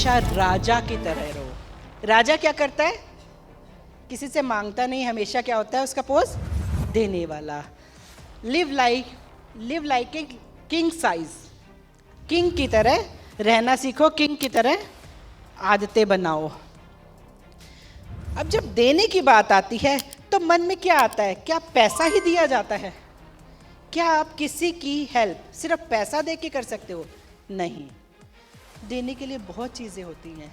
हमेशा राजा की तरह रहो। राजा क्या करता है? किसी से मांगता नहीं, हमेशा क्या होता है उसका पोज? देने वाला। Live like a king size. King की तरह रहना सीखो, किंग की तरह आदतें बनाओ। अब जब देने की बात आती है तो मन में क्या आता है? क्या पैसा ही दिया जाता है? क्या आप किसी की हेल्प सिर्फ पैसा दे के कर सकते हो? नहीं, देने के लिए बहुत चीज़ें होती हैं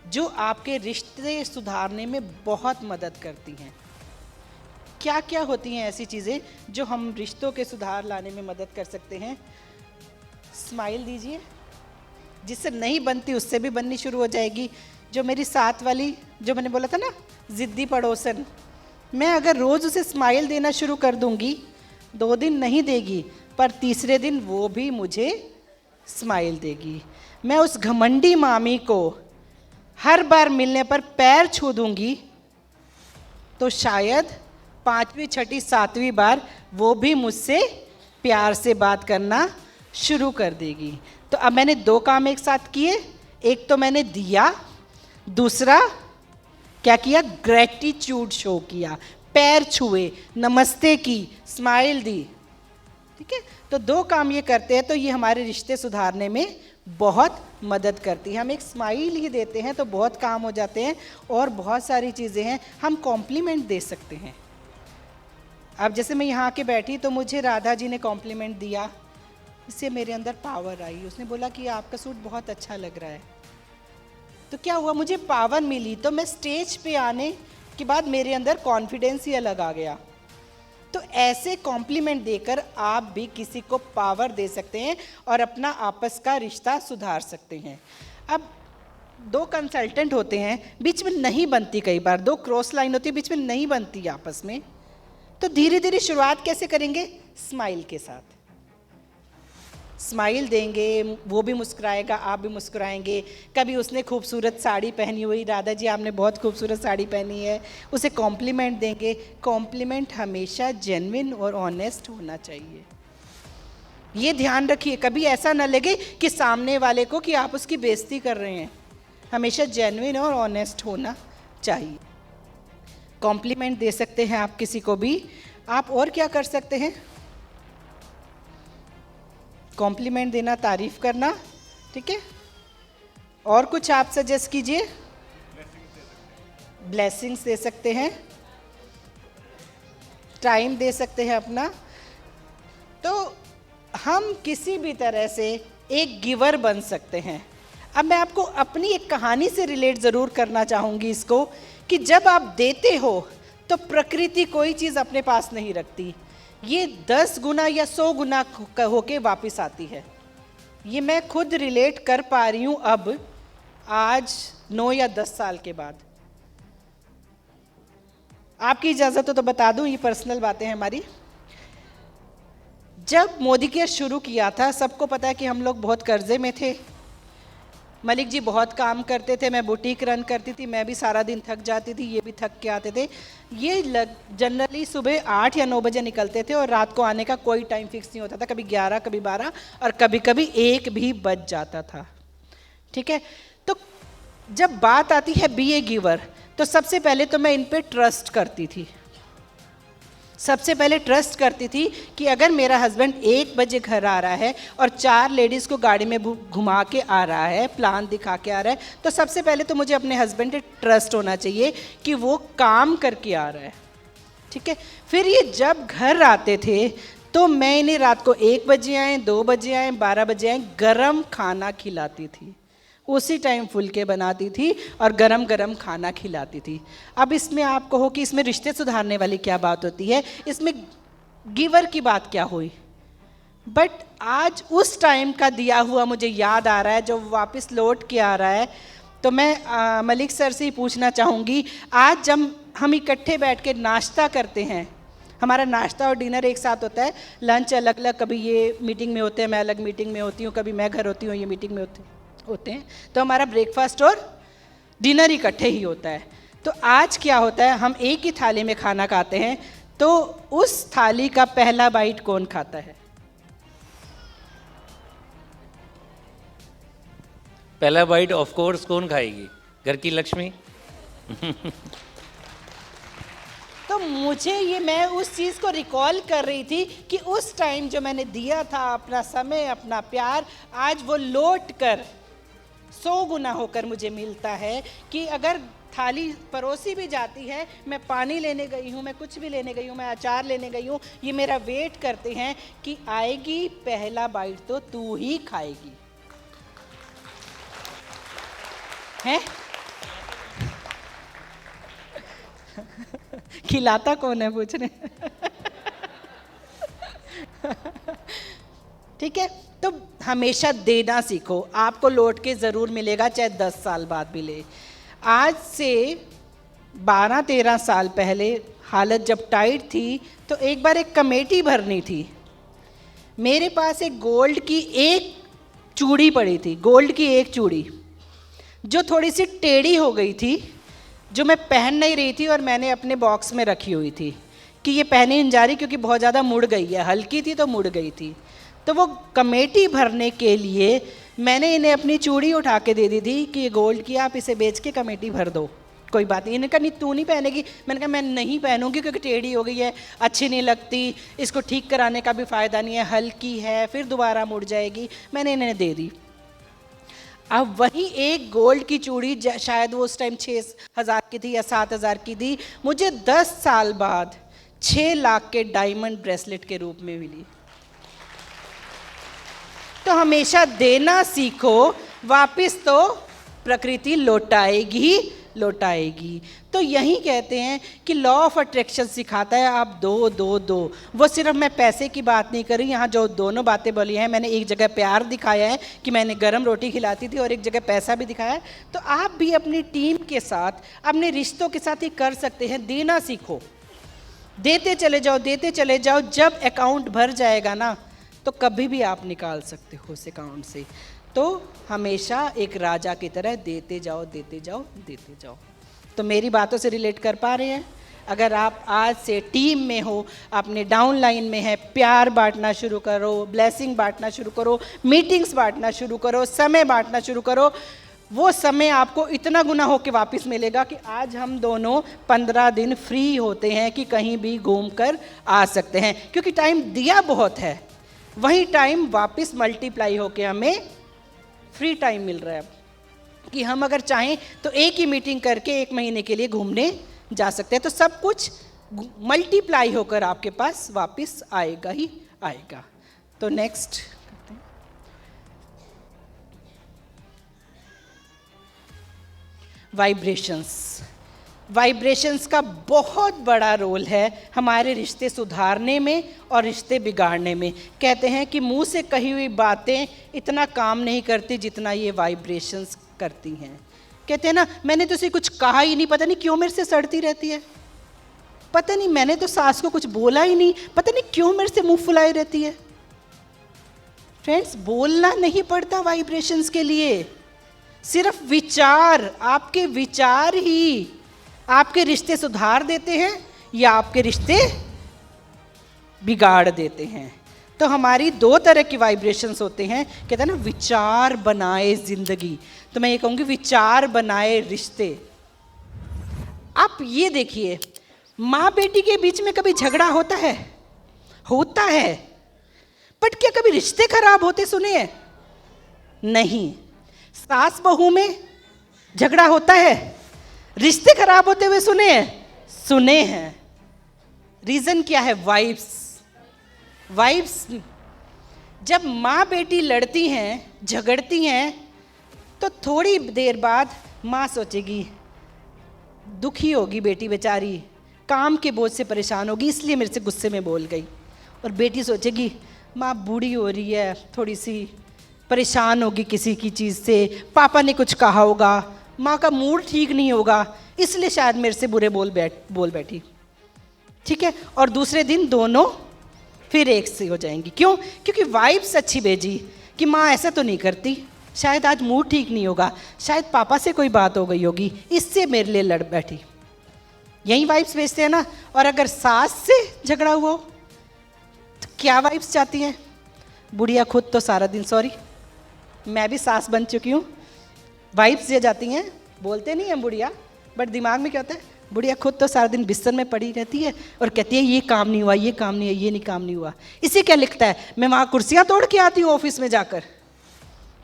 जो आपके रिश्ते सुधारने में बहुत मदद करती हैं। क्या क्या होती हैं ऐसी चीज़ें जो हम रिश्तों के सुधार लाने में मदद कर सकते हैं? स्माइल दीजिए, जिससे नहीं बनती उससे भी बननी शुरू हो जाएगी। जो मेरी साथ वाली, जो मैंने बोला था ना, ज़िद्दी पड़ोसन, मैं अगर रोज़ उसे स्माइल देना शुरू कर दूंगी, 2 दिन नहीं देगी पर तीसरे दिन वो भी मुझे स्माइल देगी। मैं उस घमंडी मामी को हर बार मिलने पर पैर छू दूंगी तो शायद 5वीं 6ठी 7वीं बार वो भी मुझसे प्यार से बात करना शुरू कर देगी। तो अब मैंने 2 काम एक साथ किए। एक तो मैंने दिया, दूसरा क्या किया? ग्रेटिट्यूड शो किया, पैर छुए, नमस्ते की, स्माइल दी। ठीक है, तो 2 काम ये करते हैं तो ये हमारे रिश्ते सुधारने में बहुत मदद करती है। हम एक स्माइल ही देते हैं तो बहुत काम हो जाते हैं। और बहुत सारी चीज़ें हैं, हम कॉम्प्लीमेंट दे सकते हैं। अब जैसे मैं यहाँ आके बैठी तो मुझे राधा जी ने कॉम्प्लीमेंट दिया, इससे मेरे अंदर पावर आई। उसने बोला कि आपका सूट बहुत अच्छा लग रहा है। तो क्या हुआ? मुझे पावर मिली। तो मैं स्टेज पे आने के बाद मेरे अंदर कॉन्फिडेंस ही अलग आ गया। तो ऐसे कॉम्प्लीमेंट देकर आप भी किसी को पावर दे सकते हैं और अपना आपस का रिश्ता सुधार सकते हैं। अब 2 कंसल्टेंट होते हैं, बीच में नहीं बनती, कई बार 2 क्रॉस लाइन होती है, बीच में नहीं बनती आपस में। तो धीरे धीरे शुरुआत कैसे करेंगे? स्माइल के साथ। स्माइल देंगे, वो भी मुस्कुराएगा, आप भी मुस्कुराएंगे। कभी उसने खूबसूरत साड़ी पहनी हुई, राधा जी आपने बहुत खूबसूरत साड़ी पहनी है, उसे कॉम्प्लीमेंट देंगे। कॉम्प्लीमेंट हमेशा जेन्युइन और ऑनेस्ट होना चाहिए। ये ध्यान रखिए, कभी ऐसा ना लगे कि सामने वाले को कि आप उसकी बेइज्जती कर रहे हैं। हमेशा जेन्युइन और ऑनेस्ट होना चाहिए। कॉम्प्लीमेंट दे सकते हैं आप किसी को भी। आप और क्या कर सकते हैं? कॉम्प्लीमेंट देना, तारीफ करना, ठीक है। और कुछ आप सजेस्ट कीजिए। ब्लेसिंग्स दे सकते हैं, टाइम दे सकते हैं अपना। तो हम किसी भी तरह से एक गिवर बन सकते हैं। अब मैं आपको अपनी एक कहानी से रिलेट ज़रूर करना चाहूँगी इसको, कि जब आप देते हो तो प्रकृति कोई चीज़ अपने पास नहीं रखती, ये 10 गुना या 100 गुना होके वापस आती है। ये मैं खुद रिलेट कर पा रही हूँ अब, आज 9 या 10 साल के बाद। आपकी इजाज़त हो तो बता दूँ, ये पर्सनल बातें हैं हमारी। जब मोदी केयर शुरू किया था, सबको पता है कि हम लोग बहुत कर्जे में थे। मलिक जी बहुत काम करते थे, मैं बुटीक रन करती थी, मैं भी सारा दिन थक जाती थी, ये भी थक के आते थे। ये जनरली सुबह 8 या 9 बजे निकलते थे और रात को आने का कोई टाइम फिक्स नहीं होता था, कभी 11, कभी 12 और कभी कभी 1 भी बज जाता था। ठीक है, तो जब बात आती है बी ए गिवर, तो सबसे पहले तो मैं इन पे ट्रस्ट करती थी। सबसे पहले ट्रस्ट करती थी कि अगर मेरा हस्बैंड 1 बजे घर आ रहा है और 4 लेडीज़ को गाड़ी में घुमा के आ रहा है, प्लान दिखा के आ रहा है, तो सबसे पहले तो मुझे अपने हस्बैंड पे ट्रस्ट होना चाहिए कि वो काम करके आ रहा है। ठीक है, फिर ये जब घर आते थे तो मैं इन्हें रात को 1 बजे आए, 2 बजे आए, 12 बजे आए, गरम खाना खिलाती थी। उसी टाइम फुलके बनाती थी और गरम गरम खाना खिलाती थी। अब इसमें आप कहो कि इसमें रिश्ते सुधारने वाली क्या बात होती है, इसमें गिवर की बात क्या हुई? बट आज उस टाइम का दिया हुआ मुझे याद आ रहा है, जो वापस लौट के आ रहा है। तो मैं मलिक सर से ही पूछना चाहूँगी, आज जब हम इकट्ठे बैठ के नाश्ता करते हैं, हमारा नाश्ता और डिनर एक साथ होता है, लंच अलग अलग, कभी ये मीटिंग में होते हैं, मैं अलग मीटिंग में होती हूँ, कभी मैं घर होती हूँ, ये मीटिंग में होते हैं, तो हमारा ब्रेकफास्ट और डिनर इकट्ठे ही होता है। तो आज क्या होता है, हम एक ही थाली में खाना खाते हैं, तो उस थाली का पहला बाइट कौन खाता है? पहला बाइट ऑफ कोर्स कौन खाएगी? घर की लक्ष्मी। तो मुझे ये, मैं उस चीज़ को रिकॉल कर रही थी कि उस टाइम जो मैंने दिया था अपना समय, अपना प्यार, आज वो लौट कर 100 गुना होकर मुझे मिलता है। कि अगर थाली परोसी भी जाती है, मैं पानी लेने गई हूँ, मैं कुछ भी लेने गई हूँ, मैं अचार लेने गई हूँ, ये मेरा वेट करते हैं कि आएगी, पहला बाइट तो तू ही खाएगी। है खिलाता कौन है पूछ रहे? ठीक है, तो हमेशा देना सीखो, आपको लौट के ज़रूर मिलेगा, चाहे 10 साल बाद मिले। आज से 12-13 साल पहले हालत जब टाइट थी, तो एक बार एक कमेटी भरनी थी। मेरे पास एक गोल्ड की एक चूड़ी पड़ी थी, गोल्ड की एक चूड़ी जो थोड़ी सी टेढ़ी हो गई थी, जो मैं पहन नहीं रही थी और मैंने अपने बॉक्स में रखी हुई थी कि ये पहनी नहीं जा रही क्योंकि बहुत ज़्यादा मुड़ गई है, हल्की थी तो मुड़ गई थी। तो वो कमेटी भरने के लिए मैंने इन्हें अपनी चूड़ी उठा के दे दी थी कि ये गोल्ड की, आप इसे बेच के कमेटी भर दो, कोई बात नहीं। इन्होंने कहा नहीं तू नहीं पहनेगी। मैंने कहा मैं नहीं पहनूंगी क्योंकि टेढ़ी हो गई है, अच्छी नहीं लगती, इसको ठीक कराने का भी फ़ायदा नहीं है, हल्की है, फिर दोबारा मुड़ जाएगी। मैंने इन्हें दे दी। अब वही एक गोल्ड की चूड़ी, शायद वो उस टाइम 6,000 की थी या 7,000 की थी, मुझे 10 साल बाद 6 लाख के डायमंड ब्रेसलेट के रूप में मिली। तो हमेशा देना सीखो, वापस तो प्रकृति लौटाएगी लौटाएगी। तो यही कहते हैं कि लॉ ऑफ अट्रैक्शन सिखाता है आप दो दो दो। वो सिर्फ मैं पैसे की बात नहीं कर रही, यहाँ जो दोनों बातें बोली हैं, मैंने एक जगह प्यार दिखाया है कि मैंने गरम रोटी खिलाती थी और एक जगह पैसा भी दिखाया है। तो आप भी अपनी टीम के साथ, अपने रिश्तों के साथ ही कर सकते हैं। देना सीखो, देते चले जाओ, देते चले जाओ। जब अकाउंट भर जाएगा ना, तो कभी भी आप निकाल सकते हो उस अकाउंट से। तो हमेशा एक राजा की तरह देते जाओ, देते जाओ, देते जाओ। तो मेरी बातों से रिलेट कर पा रहे हैं? अगर आप आज से टीम में हो, अपने डाउन लाइन में है, प्यार बांटना शुरू करो, ब्लेसिंग बांटना शुरू करो, मीटिंग्स बांटना शुरू करो, समय बांटना शुरू करो। वो समय आपको इतना गुना होकर वापस मिलेगा कि आज हम दोनों 15 दिन फ्री होते हैं कि कहीं भी घूम कर आ सकते हैं, क्योंकि टाइम दिया बहुत है। वही टाइम वापस मल्टीप्लाई होके हमें फ्री टाइम मिल रहा है कि हम अगर चाहें तो एक ही मीटिंग करके 1 महीने के लिए घूमने जा सकते हैं। तो सब कुछ मल्टीप्लाई होकर आपके पास वापस आएगा ही आएगा। तो नेक्स्ट करते हैं। वाइब्रेशंस का बहुत बड़ा रोल है हमारे रिश्ते सुधारने में और रिश्ते बिगाड़ने में। कहते हैं कि मुंह से कही हुई बातें इतना काम नहीं करती जितना ये वाइब्रेशंस करती हैं। कहते हैं ना, मैंने तो उसे कुछ कहा ही नहीं, पता नहीं क्यों मेरे से सड़ती रहती है, पता नहीं मैंने तो सास को कुछ बोला ही नहीं, पता नहीं क्यों मेरे से मुंह फुलाई रहती है। फ्रेंड्स, बोलना नहीं पड़ता वाइब्रेशंस के लिए, सिर्फ विचार, आपके विचार ही आपके रिश्ते सुधार देते हैं या आपके रिश्ते बिगाड़ देते हैं। तो हमारी 2 तरह की वाइब्रेशंस होते हैं। कहते हैं ना, विचार बनाए जिंदगी। तो मैं ये कहूँगी, विचार बनाए रिश्ते। आप ये देखिए, माँ बेटी के बीच में कभी झगड़ा होता है? होता है। बट क्या कभी रिश्ते खराब होते सुने हैं? नहीं। सास बहू में झगड़ा होता है, रिश्ते खराब होते हुए सुने हैं? सुने हैं। रीजन क्या है? वाइब्स। जब माँ बेटी लड़ती हैं, झगड़ती हैं, तो थोड़ी देर बाद माँ सोचेगी, दुखी होगी बेटी बेचारी, काम के बोझ से परेशान होगी, इसलिए मेरे से गुस्से में बोल गई। और बेटी सोचेगी, माँ बूढ़ी हो रही है, थोड़ी सी परेशान होगी किसी की चीज़ से, पापा ने कुछ कहा होगा, माँ का मूड ठीक नहीं होगा, इसलिए शायद मेरे से बुरे बोल बैठी। ठीक है। और दूसरे दिन दोनों फिर एक से हो जाएंगी। क्यों? क्योंकि वाइब्स अच्छी भेजी कि माँ ऐसा तो नहीं करती, शायद आज मूड ठीक नहीं होगा, शायद पापा से कोई बात हो गई होगी, इससे मेरे लिए लड़ बैठी। यही वाइब्स भेजते हैं ना। और अगर सास से झगड़ा हुआ हो तो क्या वाइब्स जाती हैं? बुढ़िया खुद तो सारा दिन, सॉरी मैं भी सास बन चुकी हूँ, वाइब्स दे जाती हैं, बोलते नहीं हैं बुढ़िया, बट दिमाग में क्या होता है, बुढ़िया खुद तो सारा दिन बिस्तर में पड़ी रहती है और कहती है ये काम नहीं हुआ, ये काम नहीं है, ये नहीं काम नहीं हुआ। इसे क्या लिखता है, मैं वहाँ कुर्सियाँ तोड़ के आती हूँ ऑफिस में जाकर,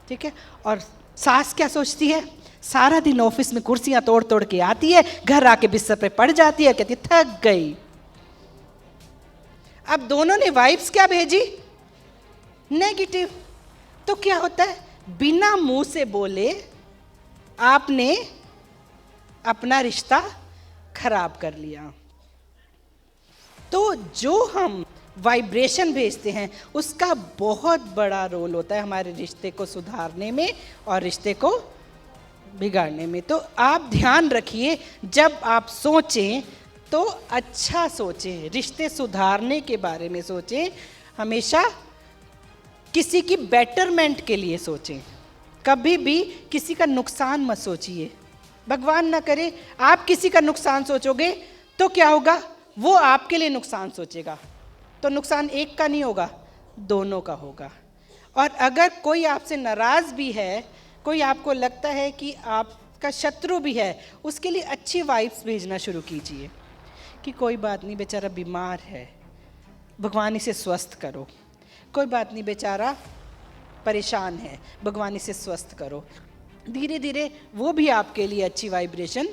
ठीक है। और सास क्या सोचती है, सारा दिन ऑफिस में कुर्सियाँ तोड़ तोड़ के आती है, घर आके बिस्तर पे पड़ जाती है, कहती थक गई। अब दोनों ने वाइब्स क्या भेजी, नेगेटिव। तो क्या होता है, बिना मुंह से बोले आपने अपना रिश्ता खराब कर लिया। तो जो हम वाइब्रेशन भेजते हैं उसका बहुत बड़ा रोल होता है हमारे रिश्ते को सुधारने में और रिश्ते को बिगाड़ने में। तो आप ध्यान रखिए, जब आप सोचें तो अच्छा सोचें, रिश्ते सुधारने के बारे में सोचें, हमेशा किसी की बेटरमेंट के लिए सोचें, कभी भी किसी का नुकसान मत सोचिए। भगवान ना करे आप किसी का नुकसान सोचोगे तो क्या होगा, वो आपके लिए नुकसान सोचेगा, तो नुकसान एक का नहीं होगा, दोनों का होगा। और अगर कोई आपसे नाराज़ भी है, कोई आपको लगता है कि आपका शत्रु भी है, उसके लिए अच्छी वाइब्स भेजना शुरू कीजिए कि कोई बात नहीं, बेचारा बीमार है, भगवान इसे स्वस्थ करो। कोई बात नहीं, बेचारा परेशान है, भगवान इसे स्वस्थ करो। धीरे धीरे वो भी आपके लिए अच्छी वाइब्रेशन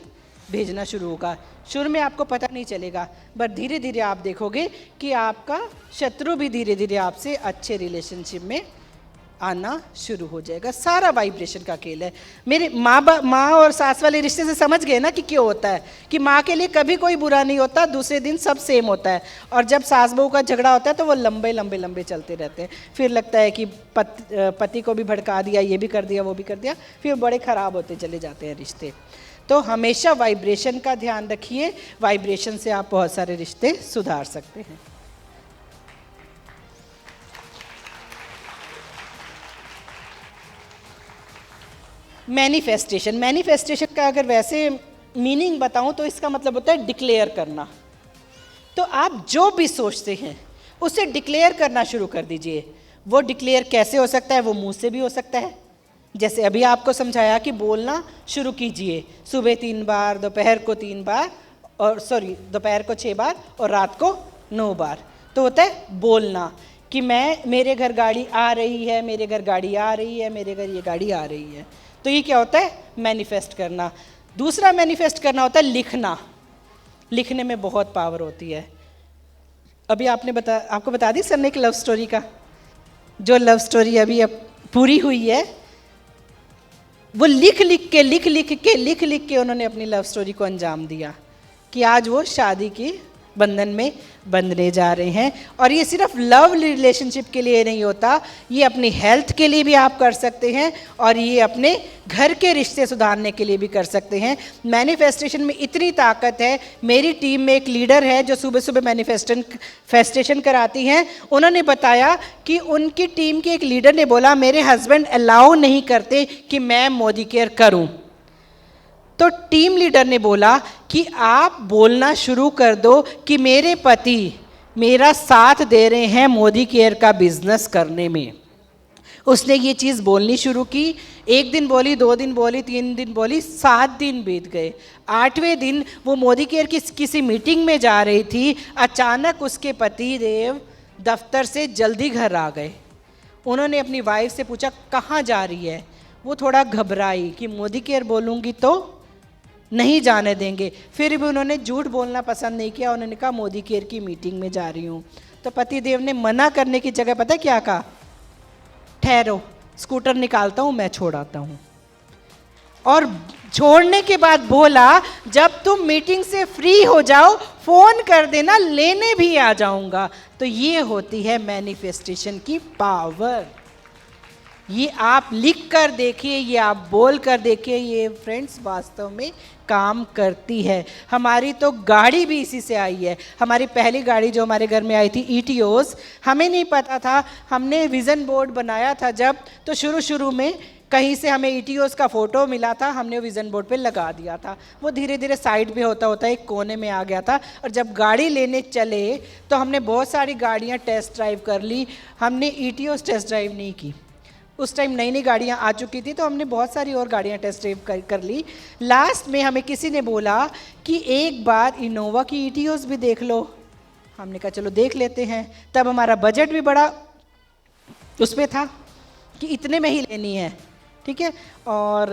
भेजना शुरू होगा। शुरू में आपको पता नहीं चलेगा, बट धीरे धीरे आप देखोगे कि आपका शत्रु भी धीरे धीरे आपसे अच्छे रिलेशनशिप में आना शुरू हो जाएगा। सारा वाइब्रेशन का खेल है। मेरे माँ और सास वाले रिश्ते से समझ गए ना कि क्यों होता है, कि माँ के लिए कभी कोई बुरा नहीं होता, दूसरे दिन सब सेम होता है। और जब सास बहू का झगड़ा होता है तो वो लंबे लंबे लंबे चलते रहते हैं। फिर लगता है कि पति को भी भड़का दिया, ये भी कर दिया, वो भी कर दिया, फिर बड़े ख़राब होते चले जाते हैं रिश्ते। तो हमेशा वाइब्रेशन का ध्यान रखिए, वाइब्रेशन से आप बहुत सारे रिश्ते सुधार सकते हैं। मैनिफेस्टेशन का अगर वैसे मीनिंग बताऊं तो इसका मतलब होता है डिक्लेयर करना। तो आप जो भी सोचते हैं उसे डिक्लेयर करना शुरू कर दीजिए। वो डिक्लेयर कैसे हो सकता है, वो मुंह से भी हो सकता है, जैसे अभी आपको समझाया कि बोलना शुरू कीजिए, सुबह 3 बार, दोपहर को 3 बार, और दोपहर को 6 बार और रात को 9 बार। तो होता है बोलना कि मेरे घर गाड़ी आ रही है, मेरे घर गाड़ी आ रही है, मेरे घर ये गाड़ी आ रही है। तो ये क्या होता है, मैनिफेस्ट करना। दूसरा मैनिफेस्ट करना होता है लिखना। लिखने में बहुत पावर होती है। अभी आपको बता दी सर ने एक लव स्टोरी का, जो लव स्टोरी अभी अब पूरी हुई है, वो लिख लिख के उन्होंने अपनी लव स्टोरी को अंजाम दिया कि आज वो शादी की बंधन में बंधने जा रहे हैं। और ये सिर्फ लव रिलेशनशिप के लिए नहीं होता, ये अपनी हेल्थ के लिए भी आप कर सकते हैं और ये अपने घर के रिश्ते सुधारने के लिए भी कर सकते हैं। मैनिफेस्टेशन में इतनी ताकत है। मेरी टीम में एक लीडर है जो सुबह सुबह मैनिफेस्टेशन कराती हैं। उन्होंने बताया कि उनकी टीम के एक लीडर ने बोला, मेरे हस्बैंड अलाउ नहीं करते कि मैं मोदी केयर करूं। तो टीम लीडर ने बोला कि आप बोलना शुरू कर दो कि मेरे पति मेरा साथ दे रहे हैं मोदी केयर का बिजनेस करने में। उसने ये चीज़ बोलनी शुरू की। 1 दिन बोली, 2 दिन बोली, 3 दिन बोली, 7 दिन बीत गए। 8वें दिन वो मोदी केयर की किसी मीटिंग में जा रही थी। अचानक उसके पति देव दफ्तर से जल्दी घर आ गए। उन्होंने अपनी वाइफ से पूछा कहाँ जा रही है। वो थोड़ा घबराई कि मोदी केयर बोलूँगी तो नहीं जाने देंगे। फिर भी उन्होंने झूठ बोलना पसंद नहीं किया। उन्होंने कहा मोदी केयर की मीटिंग में जा रही हूँ। तो पति देव ने मना करने की जगह पता क्या कहा, ठहरो, स्कूटर निकालता हूँ, मैं छोड़ आता हूँ। और छोड़ने के बाद बोला, जब तुम मीटिंग से फ्री हो जाओ फोन कर देना, लेने भी आ जाऊंगा। तो ये होती है मैनिफेस्टेशन की पावर। ये आप लिख कर देखिए, ये आप बोल कर देखिए, ये फ्रेंड्स वास्तव में काम करती है। हमारी तो गाड़ी भी इसी से आई है। हमारी पहली गाड़ी जो हमारे घर में आई थी ईटीओस, हमें नहीं पता था। हमने विज़न बोर्ड बनाया था जब, तो शुरू में कहीं से हमें ईटीओस का फ़ोटो मिला था, हमने विज़न बोर्ड पे लगा दिया था। वो धीरे धीरे साइड में होता एक कोने में आ गया था। और जब गाड़ी लेने चले तो हमने बहुत सारी गाड़ियाँ टेस्ट ड्राइव कर ली, हमने ईटीओस टेस्ट ड्राइव नहीं की। उस टाइम नई नई गाड़ियाँ आ चुकी थी, तो हमने बहुत सारी और गाड़ियाँ टेस्ट ड्राइव कर ली। लास्ट में हमें किसी ने बोला कि एक बार इनोवा की ईटियोस भी देख लो। हमने कहा चलो देख लेते हैं। तब हमारा बजट भी बड़ा उस पर था कि इतने में ही लेनी है, ठीक है, और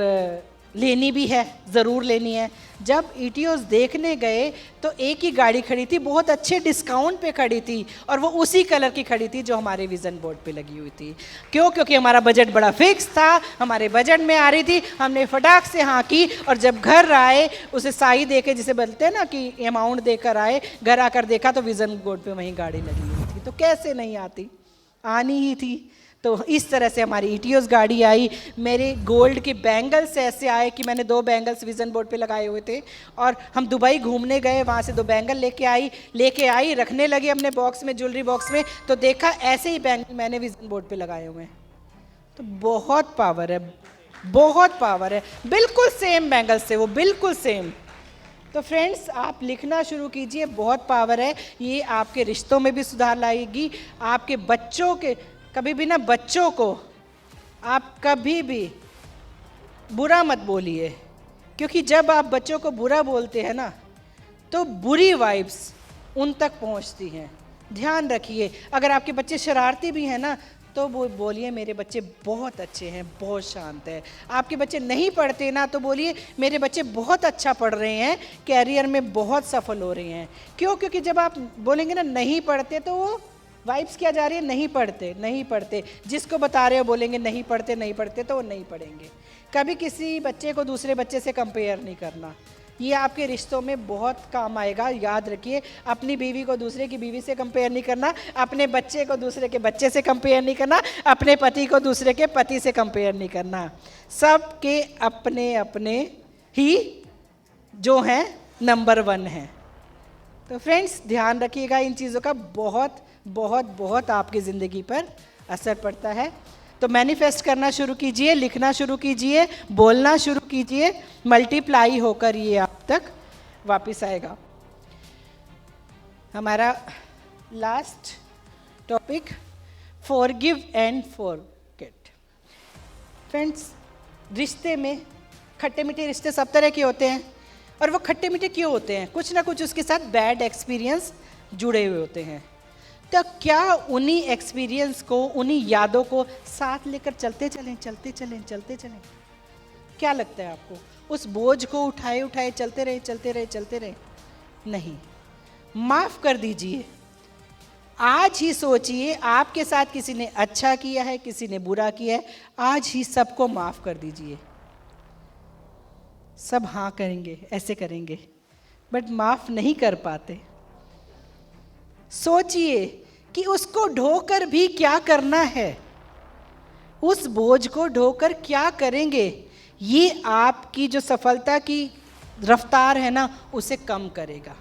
लेनी भी है, ज़रूर लेनी है। जब ईटियोस देखने गए तो एक ही गाड़ी खड़ी थी, बहुत अच्छे डिस्काउंट पे खड़ी थी, और वो उसी कलर की खड़ी थी जो हमारे विज़न बोर्ड पे लगी हुई थी। क्यों? क्योंकि हमारा बजट बड़ा फिक्स था, हमारे बजट में आ रही थी। हमने फटाक से हाँ की, और जब घर आए उसे साई दे के, जिसे बोलते हैं ना कि अमाउंट देकर आए, घर आकर देखा तो विज़न बोर्ड पर वहीं गाड़ी लगी हुई थी। तो कैसे नहीं आती, आनी ही थी। तो इस तरह से हमारी ईटियोस गाड़ी आई। मेरे गोल्ड के बैंगल्स ऐसे आए कि मैंने 2 बैंगल्स विज़न बोर्ड पे लगाए हुए थे, और हम दुबई घूमने गए, वहाँ से 2 बैंगल लेके आई, रखने लगे अपने बॉक्स में, ज्वेलरी बॉक्स में, तो देखा ऐसे ही बैंगल मैंने विज़न बोर्ड पे लगाए हुए हैं। तो बहुत पावर है, बहुत पावर है। बिल्कुल सेम बैंगल्स से, वो बिल्कुल सेम। तो फ्रेंड्स, आप लिखना शुरू कीजिए, बहुत पावर है। ये आपके रिश्तों में भी सुधार लाएगी। आपके बच्चों के, कभी भी ना बच्चों को आप कभी भी बुरा मत बोलिए, क्योंकि जब आप बच्चों को बुरा बोलते हैं ना, तो बुरी वाइब्स उन तक पहुंचती हैं। ध्यान रखिए, अगर आपके बच्चे शरारती भी हैं ना, तो वो बोलिए मेरे बच्चे बहुत अच्छे हैं, बहुत शांत है। आपके बच्चे नहीं पढ़ते ना, तो बोलिए मेरे बच्चे बहुत अच्छा पढ़ रहे हैं, कैरियर में बहुत सफल हो रहे हैं। क्यों? क्योंकि जब आप बोलेंगे ना नहीं पढ़ते, तो वो वाइब्स क्या जा रही है, नहीं पढ़ते, नहीं पढ़ते। जिसको बता रहे हो बोलेंगे नहीं पढ़ते, नहीं पढ़ते, तो वो नहीं पढ़ेंगे। कभी किसी बच्चे को दूसरे बच्चे से कंपेयर नहीं करना, ये आपके रिश्तों में बहुत काम आएगा। याद रखिए, अपनी बीवी को दूसरे की बीवी से कंपेयर नहीं करना, अपने बच्चे को दूसरे के बच्चे से कंपेयर नहीं करना, अपने पति को दूसरे के पति से कंपेयर नहीं करना। सबके अपने अपने ही जो हैं नंबर 1 हैं। तो फ्रेंड्स, ध्यान रखिएगा, इन चीज़ों का बहुत बहुत बहुत आपकी ज़िंदगी पर असर पड़ता है। तो मैनिफेस्ट करना शुरू कीजिए, लिखना शुरू कीजिए, बोलना शुरू कीजिए, मल्टीप्लाई होकर ये आप तक वापस आएगा। हमारा last topic, forgive and forget. Friends, रिश्ते में खट्टे मीठे रिश्ते सब तरह के होते हैं, और वो खट्टे मीठे क्यों होते हैं? कुछ ना कुछ उसके साथ बैड एक्सपीरियंस जुड़े हुए होते हैं। तो क्या उन्हीं एक्सपीरियंस को, उन्हीं यादों को साथ लेकर चलते चलें? क्या लगता है आपको? उस बोझ को उठाए उठाए चलते रहे? नहीं, माफ कर दीजिए। आज ही सोचिए, आपके साथ किसी ने अच्छा किया है, किसी ने बुरा किया है, आज ही सबको माफ कर दीजिए। सब हाँ करेंगे, ऐसे करेंगे, बट माफ नहीं कर पाते। सोचिए कि उसको ढोकर भी क्या करना है, उस बोझ को ढोकर क्या करेंगे। ये आपकी जो सफलता की रफ्तार है ना, उसे कम करेगा।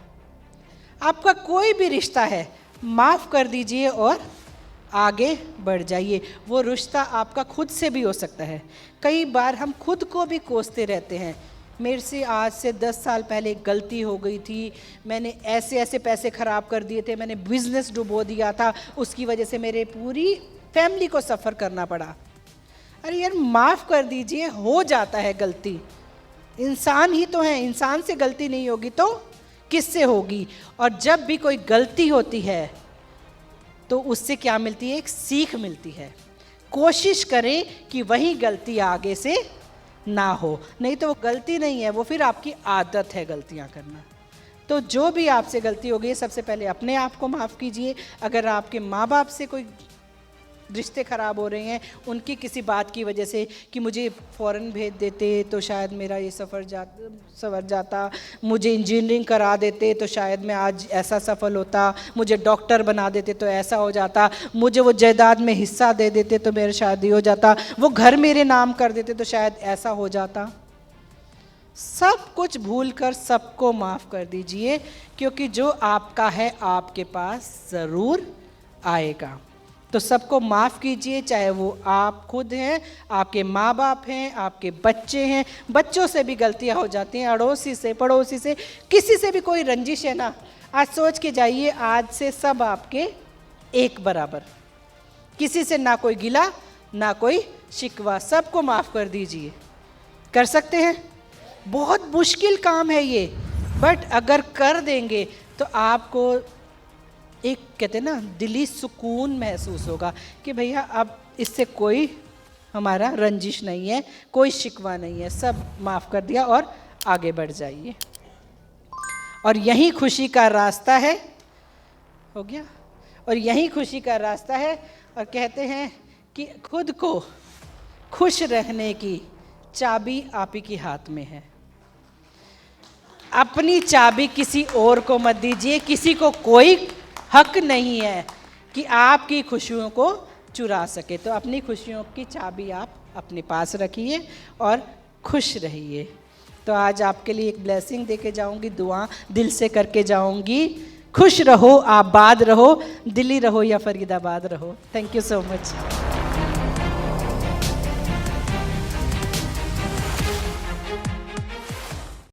आपका कोई भी रिश्ता है, माफ कर दीजिए और आगे बढ़ जाइए। वो रिश्ता आपका खुद से भी हो सकता है। कई बार हम खुद को भी कोसते रहते हैं, मेरे से आज से 10 साल पहले गलती हो गई थी, मैंने ऐसे ऐसे पैसे ख़राब कर दिए थे, मैंने बिजनेस डुबो दिया था, उसकी वजह से मेरे पूरी फैमिली को सफ़र करना पड़ा। अरे यार, माफ़ कर दीजिए, हो जाता है गलती, इंसान ही तो है, इंसान से गलती नहीं होगी तो किससे होगी। और जब भी कोई गलती होती है तो उससे क्या मिलती है? एक सीख मिलती है। कोशिश करें कि वही गलती आगे से ना हो, नहीं तो वो गलती नहीं है, वो फिर आपकी आदत है गलतियां करना। तो जो भी आपसे गलती हो गई, सबसे पहले अपने आप को माफ़ कीजिए। अगर आपके माँ बाप से कोई रिश्ते ख़राब हो रहे हैं, उनकी किसी बात की वजह से, कि मुझे फ़ॉरेन भेज देते तो शायद मेरा ये सवर जाता, मुझे इंजीनियरिंग करा देते तो शायद मैं आज ऐसा सफल होता, मुझे डॉक्टर बना देते तो ऐसा हो जाता, मुझे वो जायदाद में हिस्सा दे देते तो मेरा शादी हो जाता, वो घर मेरे नाम कर देते तो शायद ऐसा हो जाता। सब कुछ भूलकर सबको माफ़ कर दीजिए, क्योंकि जो आपका है आपके पास ज़रूर आएगा। तो सबको माफ़ कीजिए, चाहे वो आप खुद हैं, आपके माँ बाप हैं, आपके बच्चे हैं। बच्चों से भी गलतियाँ हो जाती हैं, अड़ोसी से, पड़ोसी से, किसी से भी कोई रंजिश है ना, आज सोच के जाइए, आज से सब आपके एक बराबर, किसी से ना कोई गिला ना कोई शिकवा, सबको माफ़ कर दीजिए। कर सकते हैं? बहुत मुश्किल काम है ये, बट अगर कर देंगे तो आपको एक कहते हैं ना दिली सुकून महसूस होगा कि भैया अब इससे कोई हमारा रंजिश नहीं है, कोई शिकवा नहीं है, सब माफ़ कर दिया और आगे बढ़ जाइए। और यही खुशी का रास्ता है। हो गया? और यही खुशी का रास्ता है। और कहते हैं कि खुद को खुश रहने की चाबी आप ही के हाथ में है। अपनी चाबी किसी और को मत दीजिए। किसी को कोई हक नहीं है कि आपकी खुशियों को चुरा सके। तो अपनी खुशियों की चाबी आप अपने पास रखिए और खुश रहिए। तो आज आपके लिए एक ब्लेसिंग दे के जाऊँगी, दुआ दिल से करके जाऊँगी। खुश रहो, आबाद रहो, दिल्ली रहो या फरीदाबाद रहो। Thank you so much.